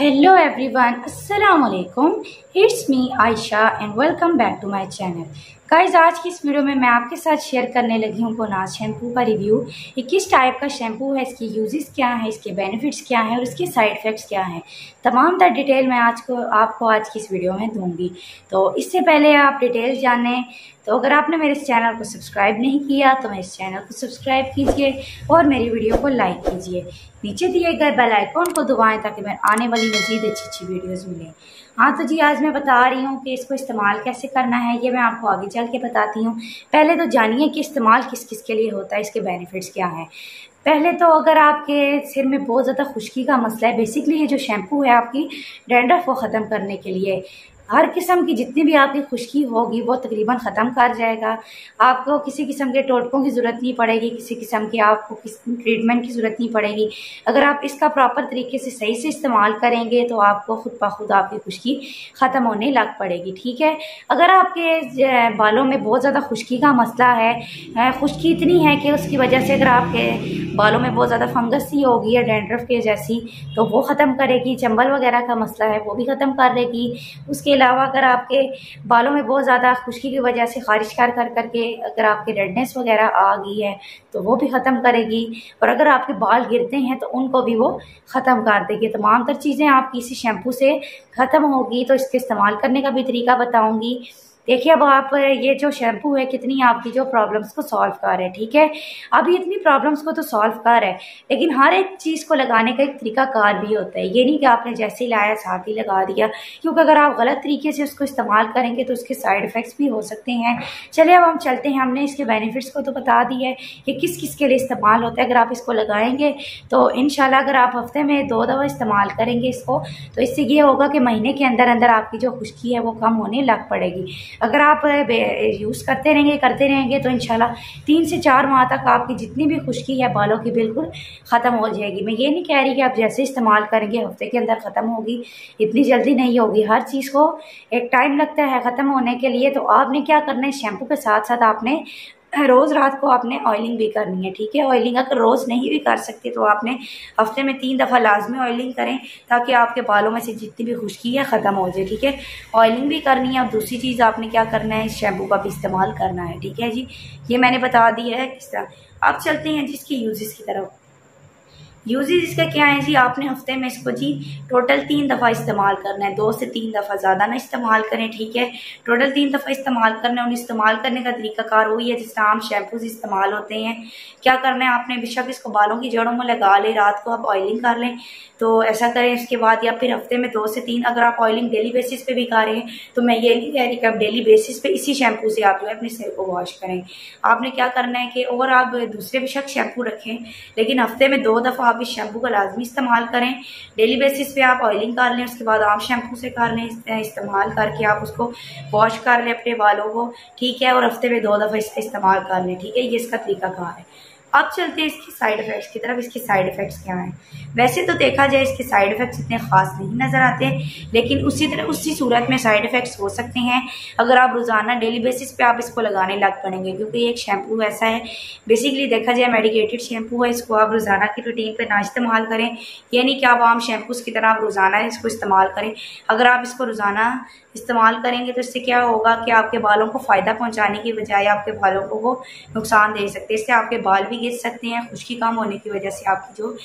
Hello everyone, Assalamu alaikum. It's me Aisha and welcome back to my channel. Guys आज की इस video में मैं आपके साथ शेयर करने लगी हूँ कोनाज शैम्पू का रिव्यू। ये किस टाइप का शैम्पू है, इसकी यूजेस क्या है, इसके बेनिफिट्स क्या हैं और इसके साइड इफ़ेक्ट्स क्या हैं, तमाम तर डिटेल मैं आपको आज की इस वीडियो में दूंगी। तो इससे पहले आप डिटेल जानें तो अगर आपने मेरे इस चैनल को सब्सक्राइब नहीं किया तो मेरे इस चैनल को सब्सक्राइब कीजिए और मेरी वीडियो को लाइक कीजिए। नीचे दिए गए बेल आइकॉन को दबाएं ताकि मैं आने वाली मज़ीद अच्छी वीडियोस मिलें। हाँ तो जी, आज मैं बता रही हूँ कि इसको इस्तेमाल कैसे करना है, ये मैं आपको आगे चल के बताती हूँ। पहले तो जानिए कि इस्तेमाल किस किस के लिए होता है, इसके बेनिफिट्स क्या हैं। पहले तो अगर आपके सिर में बहुत ज़्यादा खुश्की का मसला है, बेसिकली ये जो शैम्पू है आपकी डैंड्रफ को ख़त्म करने के लिए, हर किस्म की जितनी भी आपकी खुश्की होगी वो तकरीबन ख़त्म कर जाएगा। आपको किसी किस्म के टोटकों की ज़रूरत नहीं पड़ेगी, किसी किस्म की आपको किसी ट्रीटमेंट की ज़रूरत नहीं पड़ेगी। अगर आप इसका प्रॉपर तरीके से सही से इस्तेमाल करेंगे तो आपको खुद ब खुद आपकी खुश्की ख़त्म होने लग पड़ेगी। ठीक है, अगर आपके बालों में बहुत ज़्यादा खुश्की का मसला है, खुश्की इतनी है कि उसकी वजह से अगर आपके बालों में बहुत ज़्यादा फंगस सी होगी या डैंड्रफ के जैसी, तो वो ख़त्म करेगी। चंबल वगैरह का मसला है वो भी ख़त्म कर देगी। उसके अलावा अगर आपके बालों में बहुत ज़्यादा खुश्की की वजह से खारिश कर करके अगर आपके रेडनेस वगैरह आ गई है तो वो भी ख़त्म करेगी। और अगर आपके बाल गिरते हैं तो उनको भी वो ख़त्म कर देगी। तमाम तर चीज़ें आपकी इसी शैम्पू से ख़त्म होगी। तो इसके इस्तेमाल करने का भी तरीका बताऊँगी। देखिए, अब आप ये जो शैम्पू है कितनी आपकी जो प्रॉब्लम्स को सॉल्व कर रहे हैं। ठीक है, अभी इतनी प्रॉब्लम्स को तो सॉल्व कर रहे हैं, लेकिन हर एक चीज़ को लगाने का एक तरीका कार भी होता है। ये नहीं कि आपने जैसे ही लाया साथ ही लगा दिया, क्योंकि अगर आप गलत तरीके से उसको इस्तेमाल करेंगे तो उसके साइड इफ़ेक्ट्स भी हो सकते हैं। चलिए अब हम चलते हैं। हमने इसके बेनिफिट्स को तो बता दिया है कि किस किस के लिए इस्तेमाल होता है। अगर आप इसको लगाएंगे तो इंशाल्लाह अगर आप हफ्ते में 2 दफ़ा इस्तेमाल करेंगे इसको, तो इससे ये होगा कि महीने के अंदर अंदर आपकी जो खुश्की है वो कम होने लग पड़ेगी। अगर आप यूज़ करते रहेंगे तो इंशाल्लाह 3 से 4 माह तक आपकी जितनी भी खुश्की है बालों की बिल्कुल ख़त्म हो जाएगी। मैं ये नहीं कह रही कि आप जैसे इस्तेमाल करेंगे हफ्ते के अंदर ख़त्म होगी, इतनी जल्दी नहीं होगी। हर चीज़ को एक टाइम लगता है ख़त्म होने के लिए। तो आपने क्या करना है, शैम्पू के साथ साथ आपने रोज़ रात को आपने ऑयलिंग भी करनी है। ठीक है, ऑयलिंग अगर रोज़ नहीं भी कर सकते तो आपने हफ्ते में 3 दफ़ा लाजमी ऑयलिंग करें ताकि आपके बालों में से जितनी भी खुश्की है ख़त्म हो जाए। ठीक है, ऑयलिंग भी करनी है और दूसरी चीज़ आपने क्या करना है, इस शैम्पू का भी इस्तेमाल करना है। ठीक है जी, ये मैंने बता दिया है किस तरह। अब चलते हैं जिसकी यूजेस की तरफ। यूजेस इसका क्या है जी, आपने हफ्ते में इसको जी टोटल 3 दफ़ा इस्तेमाल करना है, 2 से 3 दफ़ा, ज़्यादा ना इस्तेमाल करें। ठीक है, टोटल 3 दफ़ा इस्तेमाल करना है। और इस्तेमाल करने का तरीकाकार वही है जिस तरह आम शैम्पूज इस्तेमाल होते हैं। क्या करना है आपने, बेशक इसको बालों की जड़ों में लगा लें, रात को आप ऑयलिंग कर लें तो ऐसा करें। इसके बाद या फिर हफ्ते में 2 से 3, अगर आप ऑयलिंग डेली बेसिस पे भी कर रहे हैं तो मैं ये नहीं कह रही कि आप डेली बेसिस पे इसी शैम्पू से आप जो है अपने सिर को वॉश करें। आपने क्या करना है कि और आप दूसरे बेशक शैम्पू रखें, लेकिन हफ्ते में 2 दफ़ा आप इस शैम्पू का लाजमी इस्तेमाल करें। डेली बेसिस पे आप ऑयलिंग कर लें, उसके बाद आप शैम्पू से कर लें, इस्तेमाल करके आप उसको वॉश कर लें अपने बालों को। ठीक है, और हफ्ते में 2 दफ़ा इसका इस्तेमाल कर लें। ठीक है, ये इसका तरीका कहाँ है। अब चलते हैं इसके साइड इफेक्ट्स की तरफ। इसके साइड इफेक्ट्स क्या हैं, वैसे तो देखा जाए इसके साइड इफेक्ट्स इतने खास नहीं नजर आते, लेकिन उसी सूरत में साइड इफेक्ट्स हो सकते हैं अगर आप रोजाना डेली बेसिस पे आप इसको लगाने लग पड़ेंगे। क्योंकि एक शैम्पू ऐसा है, बेसिकली देखा जाए मेडिकेटेड शैम्पू है, इसको आप रोजाना की रूटीन पे ना इस्तेमाल करें। ये नहीं कि आप आम शैम्पूस की तरह आप रोजाना इसको इस्तेमाल करें। अगर आप इसको रोजाना इस्तेमाल करेंगे तो इससे क्या होगा कि आपके बालों को फ़ायदा पहुंचाने की बजाय आपके बालों को वो नुकसान दे सकते हैं। इससे आपके बाल भी गिर सकते हैं, खुश्की कम होने की वजह से आपकी जो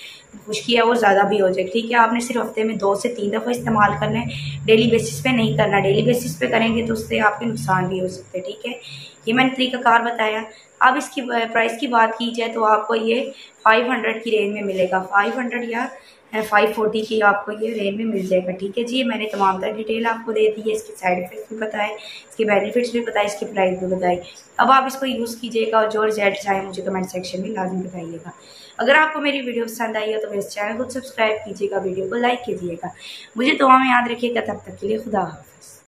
खुश्की है वो ज़्यादा भी हो जाएगी। ठीक है, आपने सिर्फ हफ्ते में 2 से 3 दफ़ा इस्तेमाल करना है, डेली बेसिस पे नहीं करना। डेली बेसिस पे करेंगे तो उससे आपके नुकसान भी हो सकते हैं। ठीक है, ये मैंने तरीकाकार बताया। अब इसकी प्राइस की बात की जाए तो आपको ये 500 की रेंज में मिलेगा, 500 या 540 की आपको ये रेंज में मिल जाएगा। ठीक है जी, मैंने तमाम तरह डिटेल आपको दे दी है, इसके साइड इफेक्ट्स भी बताए, इसके बेनिफिट्स भी बताए, इसकी प्राइस भी बताई। अब आप इसको यूज़ कीजिएगा और जो रिजल्ट चाहे मुझे कमेंट सेक्शन में लाजमी बताइएगा। अगर आपको मेरी वीडियो पसंद आई है तो मेरे इस चैनल को सब्सक्राइब कीजिएगा, वीडियो को लाइक कीजिएगा। मुझे दुआ में याद रखिएगा। तब तक के लिए खुदा हाफ़िज़।